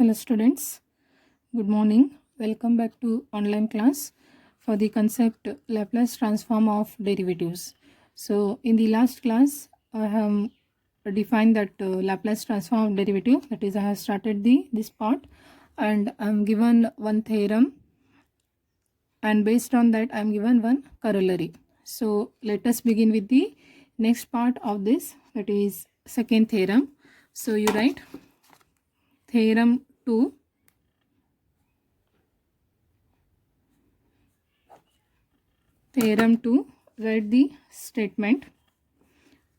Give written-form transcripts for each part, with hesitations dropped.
Hello students, good morning. Welcome back to online class for the concept Laplace transform of derivatives. So in the last class I have defined that Laplace transform of derivative, that is I have started this part and I am given one theorem, and based on that I am given one corollary. So let us begin with the next part of this, that is second theorem. So you write theorem 2. Theorem 2, write the statement: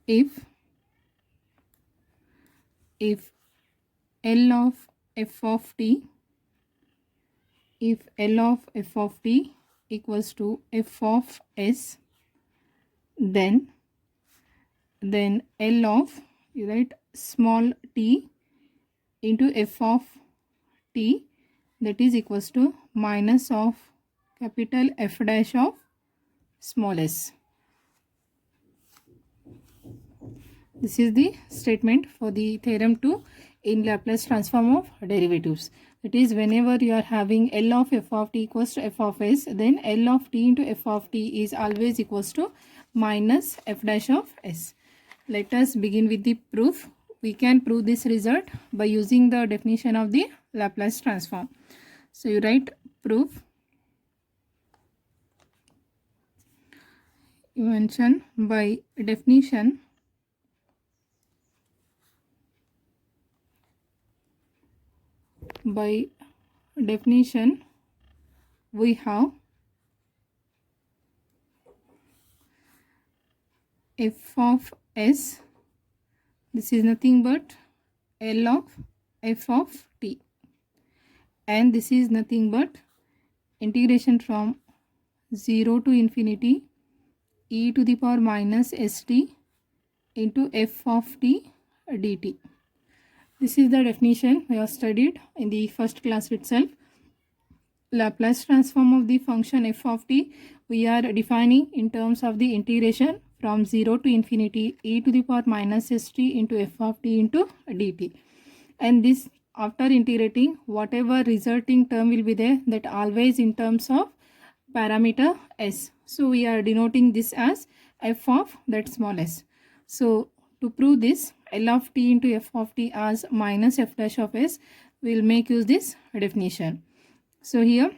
if L of f of t, if L of f of t equals to f of s, then L of, you write small t into f of t, that is equals to minus of capital F dash of small s. This is the statement for the theorem 2 in Laplace transform of derivatives. It is whenever you are having L of f of t equals to f of s, then L of t into f of t is always equals to minus f dash of s. Let us begin with the proof. We can prove this result by using the definition of the Laplace transform. So you write proof. You mention by definition we have f of s, this is nothing but L of f of t, and this is nothing but integration from 0 to infinity e to the power minus st into f of t dt. This is the definition we have studied in the first class itself. Laplace transform of the function f of t we are defining in terms of the integration from 0 to infinity e to the power minus st into f of t into dt. And this, after integrating, whatever resulting term will be there, that always in terms of parameter s. So we are denoting this as f of that small s. So to prove this, L of t into f of t as minus f dash of s, we will make use this definition. So here,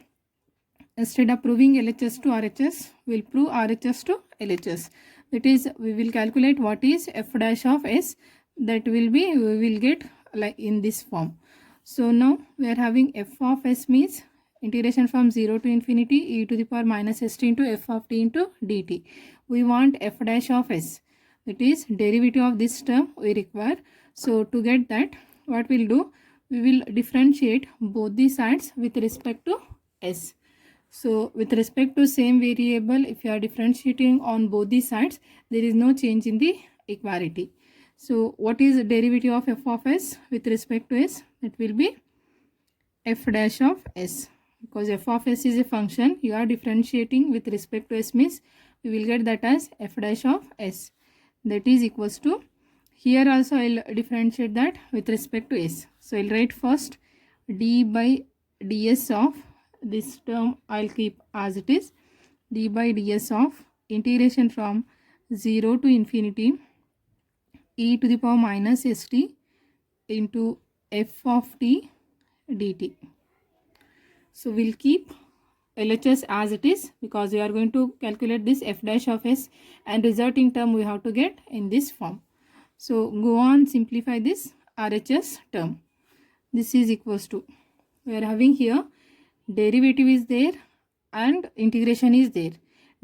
instead of proving LHS to RHS, we will prove RHS to LHS. That is, we will calculate what is f dash of s. That will be, we will get like in this form. So now we are having f of s means integration from 0 to infinity e to the power minus st into f of t into dt. We want f dash of s, that is derivative of this term we require. So to get that, what we'll do, we will differentiate both the sides with respect to s. So with respect to same variable, if you are differentiating on both the sides, there is no change in the equality. So what is the derivative of f of s with respect to s? That will be f dash of s. Because f of s is a function, you are differentiating with respect to s means we will get that as f dash of s. That is equals to, here also I will differentiate that with respect to s. So I will write first d by ds of, this term I will keep as it is, d by ds of integration from 0 to infinity e to the power minus st into f of t dt. So we'll keep LHS as it is because we are going to calculate this f dash of s, and resulting term we have to get in this form. So go on, simplify this RHS term. This is equals to, we are having here derivative is there and integration is there.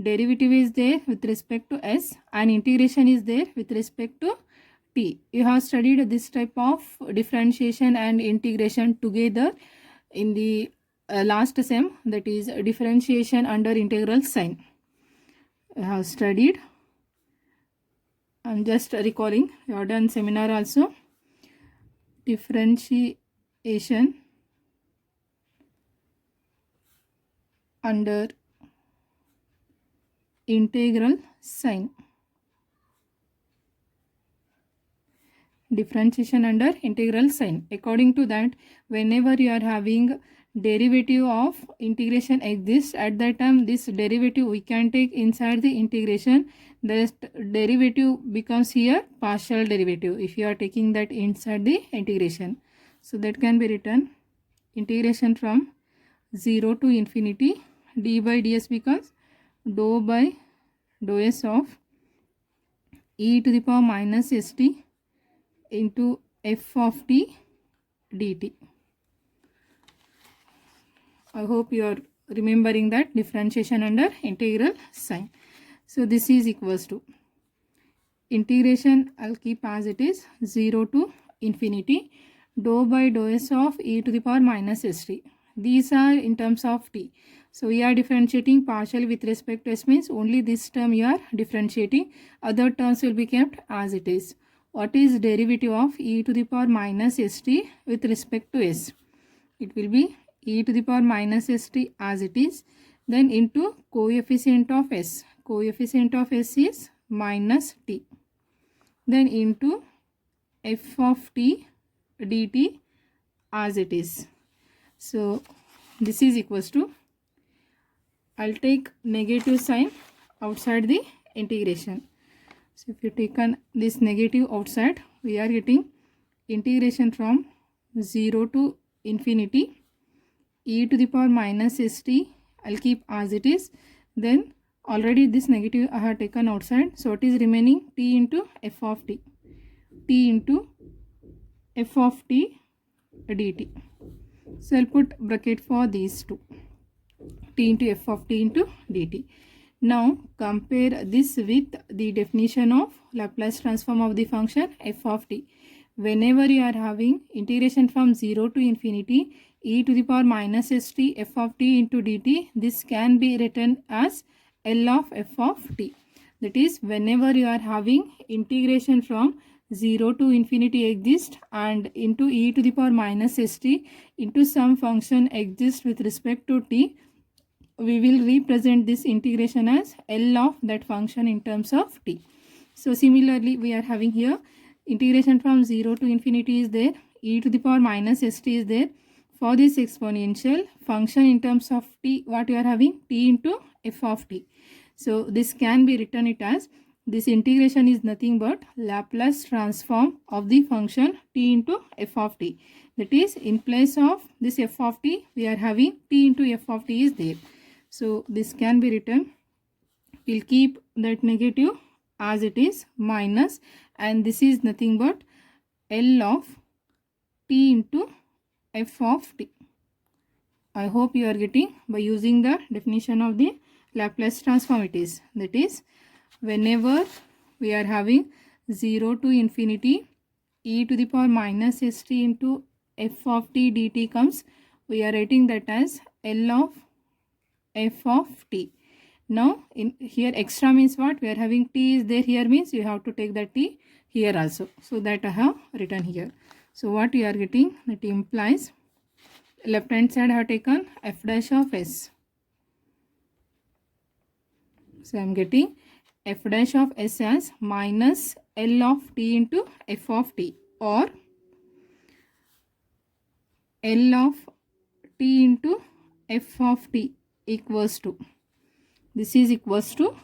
Derivative is there with respect to s and integration is there with respect to t. You have studied this type of differentiation and integration together in the last sem, that is differentiation under integral sign. I have studied. I am just recalling, you have done seminar also. Differentiation under integral sign. differentiation under integral sign. According to that, whenever you are having derivative of integration exists, at that time this derivative we can take inside the integration. The derivative becomes here partial derivative if you are taking that inside the integration. So that can be written integration from 0 to infinity d by ds becomes dou by dou s of e to the power minus st into f of t dt. I hope you are remembering that differentiation under integral sign. So this is equals to integration, I'll keep as it is, 0 to infinity dou by dou s of e to the power minus st. These are in terms of t. So we are differentiating partial with respect to s, means only this term you are differentiating. Other terms will be kept as it is. What is derivative of e to the power minus st with respect to s? It will be e to the power minus st as it is, then into coefficient of s. Coefficient of s is minus t. Then into f of t dt as it is. So this is equals to, I'll take negative sign outside the integration. So if you take this negative outside, we are getting integration from 0 to infinity e to the power minus st, I'll keep as it is. Then already this negative I have taken outside, so it is remaining t into f of t, t into f of t dt. So I'll put bracket for these two, t into f of t into dt. Now compare this with the definition of Laplace transform of the function f of t. Whenever you are having integration from 0 to infinity e to the power minus st f of t into dt, this can be written as L of f of t. That is, whenever you are having integration from 0 to infinity exist and into e to the power minus st into some function exists with respect to t, we will represent this integration as L of that function in terms of t. So similarly, we are having here integration from 0 to infinity is there, e to the power minus st is there. For this exponential function in terms of t, what you are having? T into f of t. So this can be written it as, this integration is nothing but Laplace transform of the function t into f of t. That is, in place of this f of t, we are having t into f of t is there. So this can be written, we'll keep that negative as it is, minus, and this is nothing but L of t into f of t. I hope you are getting by using the definition of the Laplace transform it is. That is, whenever we are having 0 to infinity e to the power minus st into f of t dt comes, we are writing that as L of f of t. Now in here extra means what? We are having t is there here, means you have to take that t here also. So that I have written here. So what you are getting, that implies left hand side I have taken f dash of s. So I am getting f dash of s as minus L of t into f of t, or L of t into f of t equals to, this is equals to,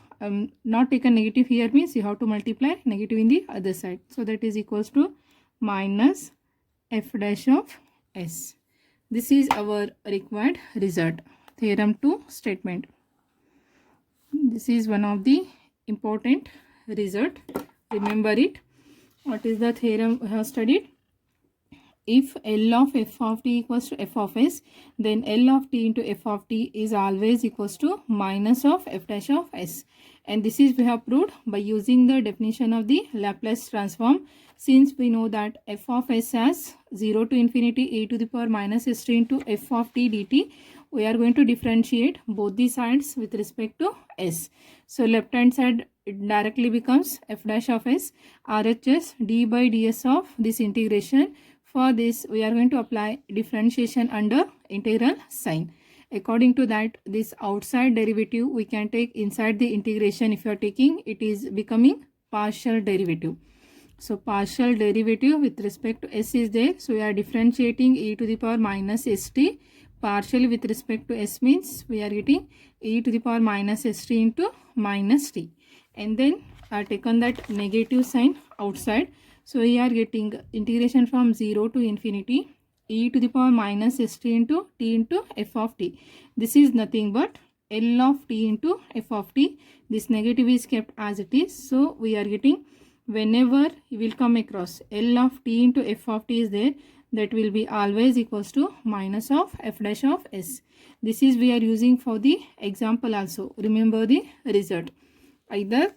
not taken negative here, means you have to multiply negative in the other side. So that is equals to minus f dash of s. This is our required result. Theorem 2 statement. This is one of the important result. Remember it. What is the theorem we have studied? If L of f of t equals to f of s, then L of t into f of t is always equals to minus of f dash of s. And this is we have proved by using the definition of the Laplace transform. Since we know that f of s as 0 to infinity e to the power minus st into f of t dt, we are going to differentiate both the sides with respect to s. So left hand side it directly becomes f dash of s, RHS d by ds of this integration. For this we are going to apply differentiation under integral sign. According to that, this outside derivative we can take inside the integration. If you are taking, it is becoming partial derivative. So partial derivative with respect to s is there. So we are differentiating e to the power minus st. Partially with respect to s means we are getting e to the power minus st into minus t. And then I have taken that negative sign outside. So we are getting integration from 0 to infinity e to the power minus st into t into f of t. This is nothing but L of t into f of t. This negative is kept as it is. So we are getting, whenever you will come across L of t into f of t is there, that will be always equals to minus of f dash of s. This is we are using for the example also. Remember the result. Either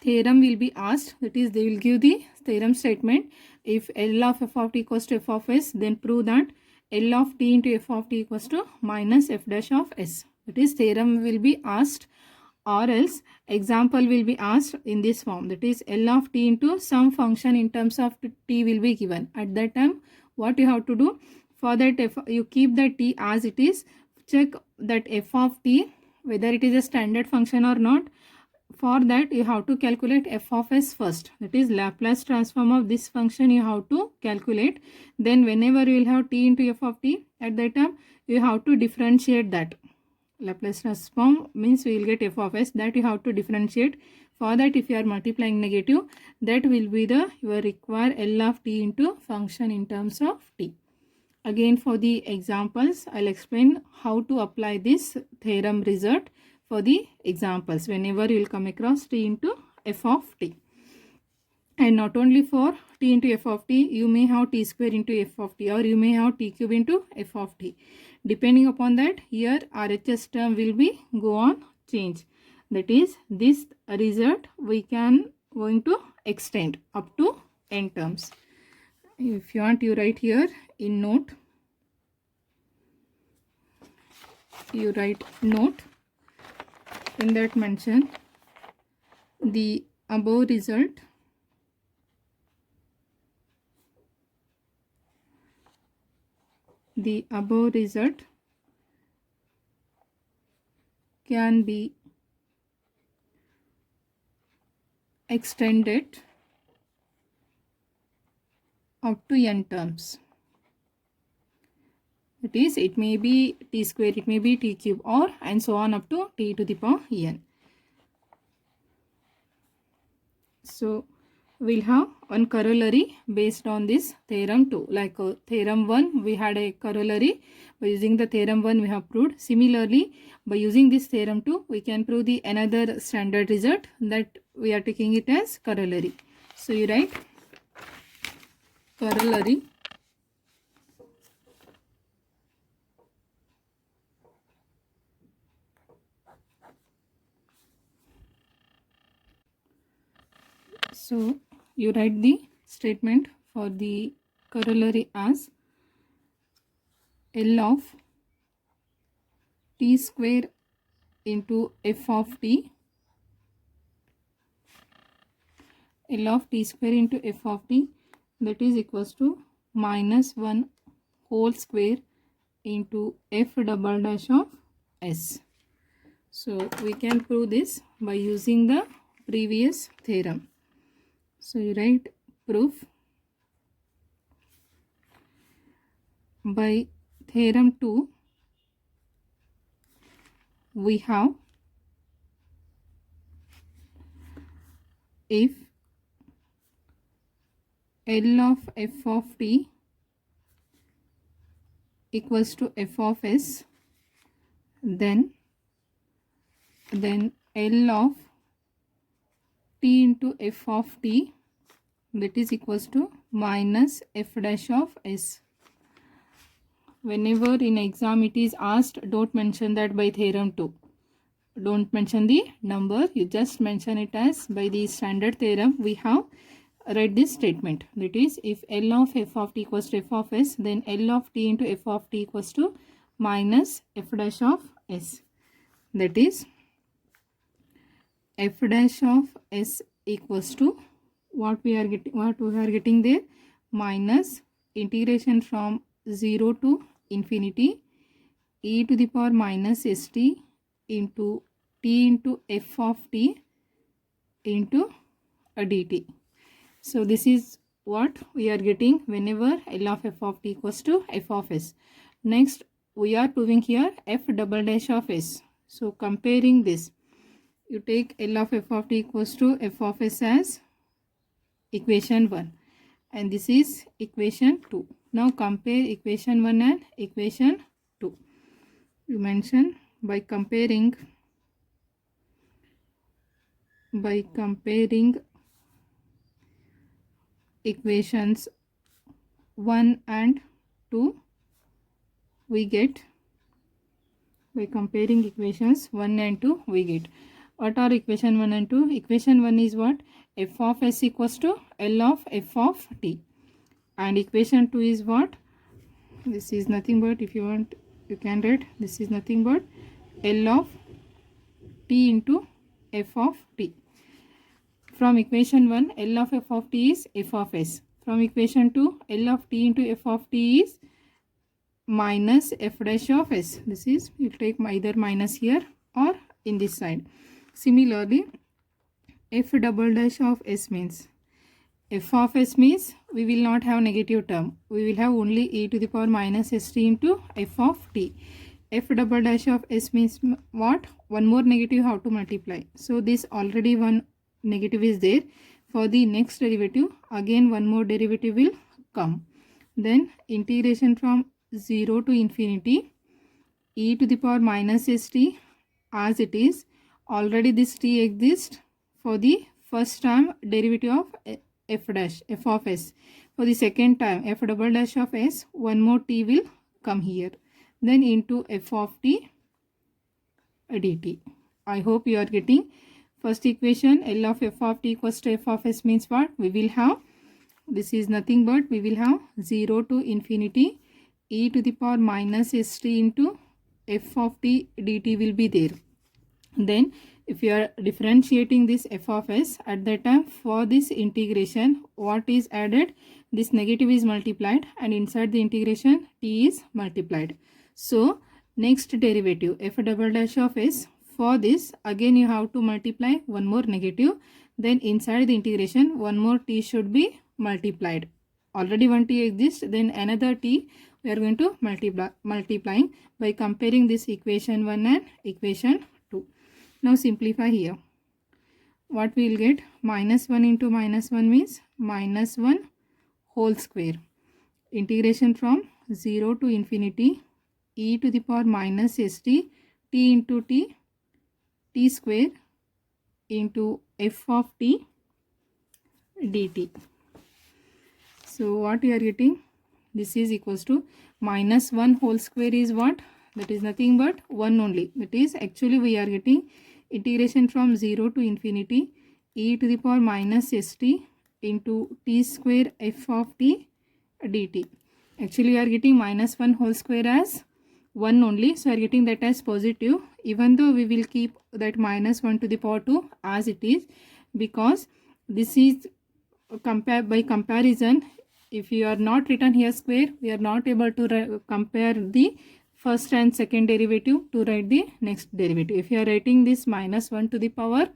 theorem will be asked, that is they will give the theorem statement. If L of f of t equals to f of s, then prove that L of t into f of t equals to minus f dash of s. That is theorem will be asked, or else example will be asked in this form, that is L of t into some function in terms of t will be given. At that time what you have to do, for that you keep the t as it is, check that f of t whether it is a standard function or not. For that you have to calculate f of s first, that is Laplace transform of this function you have to calculate. Then whenever you will have t into f of t, at that time you have to differentiate that. Laplace transform means we will get f of s, that you have to differentiate. For that if you are multiplying negative, that will be the your require L of t into function in terms of t. Again for the examples I'll explain how to apply this theorem result for the examples whenever you will come across t into f of t. And not only for t into f of t, you may have t square into f of t, or you may have t cube into f of t. Depending upon that, here RHS term will be go on change. That is, this result we can going to extend up to n terms. If you want, you write here in note. You write note. In that mention the above result can be extended up to n terms. That is, it may be t square, it may be t cube, or and so on up to t to the power n. So we'll have one corollary based on this theorem 2. Like theorem 1 we had a corollary. By using the theorem 1 we have proved. Similarly, by using this theorem 2 we can prove the another standard result, that we are taking it as corollary. So you write corollary. So you write the statement for the corollary as L of t square into f of t, L of t square into f of t, that is equals to minus 1 whole square into f double dash of s. So we can prove this by using the previous theorem. So you write proof. By theorem 2 we have, if L of f of t equals to f of s, then L of t into f of t, that is equals to minus f dash of s. Whenever in exam it is asked, don't mention that by theorem 2. Don't mention the number, you just mention it as by the standard theorem we have read this statement. That is, if L of f of t equals to f of s, then L of t into f of t equals to minus f dash of s. That is, f dash of s equals to what we are getting there, minus integration from 0 to infinity e to the power minus st into t into f of t into a dt. So this is what we are getting whenever L of f of t equals to f of s. Next, we are proving here f double dash of s. So comparing this, you take L of f of t equals to f of s as equation 1 and this is equation 2. Now compare equation 1 and equation 2. You mention by comparing equations 1 and 2, we get, by comparing equations 1 and 2, we get, what are equation 1 and 2? Equation 1 is what? F of s equals to L of f of t, and equation 2 is what? This is nothing but, if you want you can write, this is nothing but L of t into f of t. From equation 1, L of f of t is f of s. From equation 2, L of t into f of t is minus f dash of s. This is, you take either minus here or in this side. Similarly, f double dash of s means, f of s means we will not have negative term. We will have only e to the power minus st into f of t. F double dash of s means what? One more negative you have to multiply. So this already one negative is there. For the next derivative, again one more derivative will come. Then integration from 0 to infinity, e to the power minus st as it is. Already this t exists for the first time derivative of f dash, f of s. For the second time, f double dash of s, one more t will come here. Then into f of t dt. I hope you are getting. First equation, L of f of t equals to f of s means what? We will have, this is nothing but, we will have 0 to infinity e to the power minus st into f of t dt will be there. Then if you are differentiating this f of s, at that time for this integration, what is added? This negative is multiplied and inside the integration t is multiplied. So next derivative, f double dash of s, for this again you have to multiply one more negative. Then inside the integration one more t should be multiplied. Already one t exists, then another t we are going to multiplying by comparing this equation 1 and equation 2. Now simplify here. What we will get? Minus 1 into minus 1 means minus 1 whole square. Integration from 0 to infinity e to the power minus st t into t square into f of t dt. So what we are getting? This is equals to minus 1 whole square is what? That is nothing but 1 only. That is, actually we are getting integration from 0 to infinity e to the power minus st into t square f of t dt. Actually we are getting minus 1 whole square as 1 only. So we are getting that as positive, even though we will keep that minus 1 to the power 2 as it is, because this is by comparison. If you are not written here square, we are not able to compare the first and second derivative to write the next derivative. If you are writing this minus 1 to the power,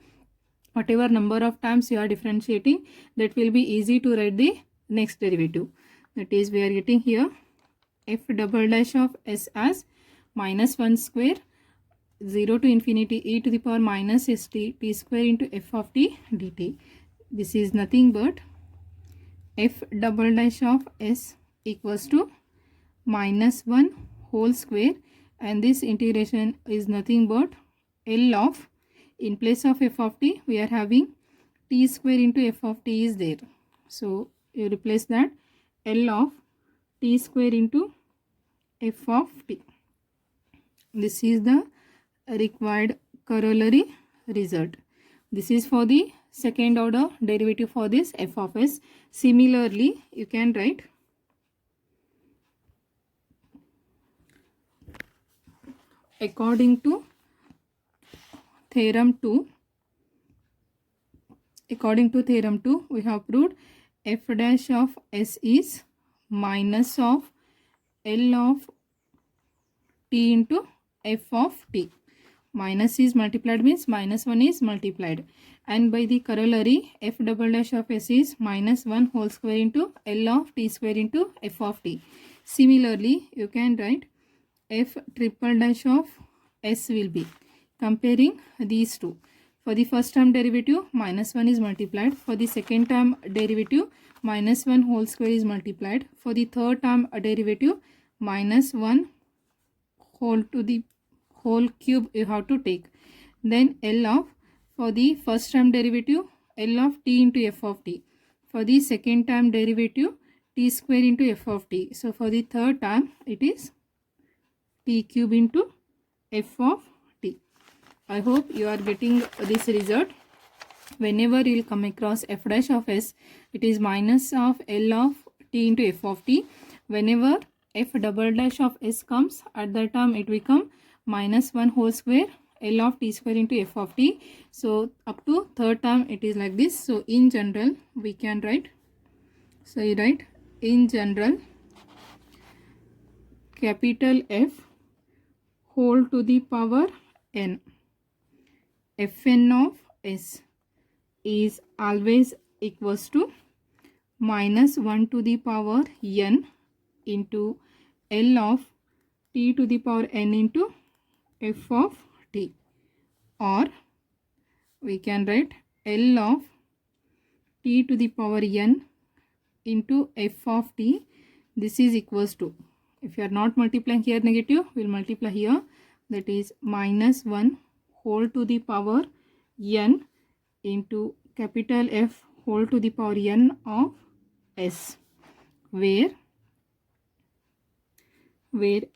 whatever number of times you are differentiating, that will be easy to write the next derivative. That is, we are getting here f double dash of s as minus 1 square 0 to infinity e to the power minus st t square into f of t dt. This is nothing but f double dash of s equals to minus 1 whole square, and this integration is nothing but L of, in place of f of t we are having t square into f of t is there. So you replace that, L of t square into f of t. This is the required corollary result. This is for the second order derivative for this f of s. Similarly, you can write according to theorem 2. According to theorem 2, we have proved f dash of s is minus of L of t into f of t. minus is multiplied means minus 1 is multiplied, and by the corollary f double dash of s is minus 1 whole square into L of t square into f of t. Similarly, you can write f triple dash of s will be comparing these two. For the first term derivative, minus 1 is multiplied. For the second term derivative, minus 1 whole square is multiplied. For the third term derivative, minus 1 whole to the whole cube you have to take. Then L of, for the first term derivative, L of t into f of t. For the second term derivative, t square into f of t. So for the third term, it is t cube into f of t. I hope you are getting this result. Whenever you will come across f dash of s, it is minus of L of t into f of t. Whenever f double dash of s comes, at that time it become minus 1 whole square L of t square into f of t. So up to third term it is like this. So in general we can write, so you write in general capital F whole to the power n, fn of s is always equals to minus 1 to the power n into L of t to the power n into f of t, or we can write L of t to the power n into f of t. This is equals to, if you are not multiplying here negative, we will multiply here, that is minus 1 whole to the power n into capital F whole to the power n of s, where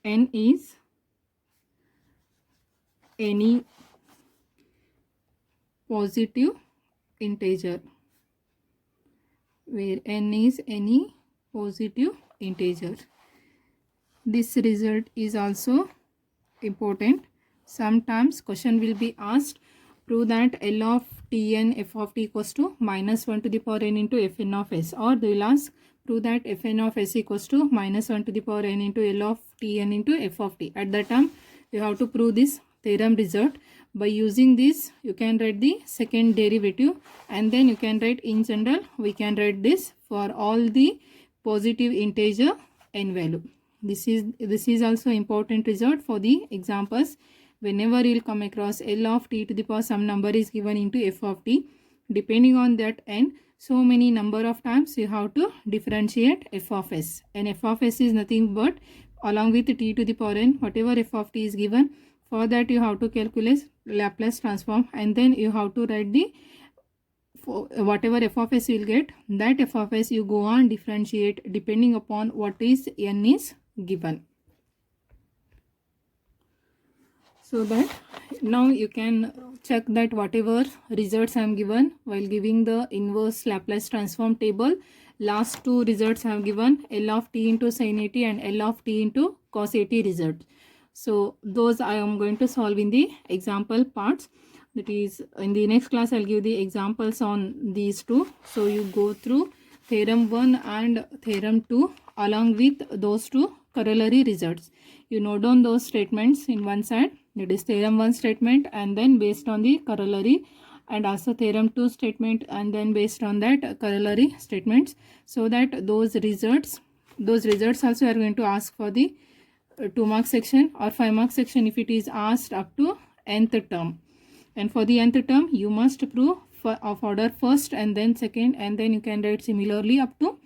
n is any positive integer, where n is any positive integer. This result is also important. Sometimes question will be asked, prove that L of tn f of t equals to minus 1 to the power n into fn of s, or they will ask, prove that fn of s equals to minus 1 to the power n into L of tn into f of t. At that time you have to prove this theorem result. By using this you can write the second derivative, and then you can write in general we can write this for all the positive integer n value. This is also important result for the examples. Whenever you will come across L of t to the power some number is given into f of t, depending on that n, so many number of times you have to differentiate f of s, and f of s is nothing but along with t to the power n, whatever f of t is given, for that you have to calculate Laplace transform, and then you have to write the whatever f of s you will get, that f of s you go on differentiate depending upon what is n is given. So that now you can check that whatever results I am given while giving the inverse Laplace transform table, last two results I have given L of t into sin 80 and L of t into cos 80 results. So those I am going to solve in the example parts. That is, in the next class I'll give the examples on these two. So you go through theorem 1 and theorem 2 along with those two corollary results. You note down those statements in one side, that is theorem 1 statement, and then based on the corollary, and also theorem 2 statement, and then based on that corollary statements, so that those results also are going to ask for the 2 mark section or 5 mark section if it is asked up to nth term. And for the nth term you must prove of order first and then second, and then you can write similarly up to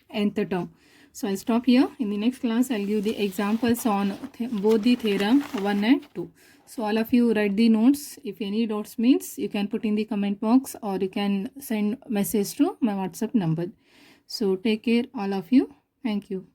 nth term. So I'll stop here. In the next class I'll give the examples on both the theorem 1 and 2. So all of you write the notes. If any doubts means you can put in the comment box, or you can send message to my WhatsApp number. So take care all of you. Thank you.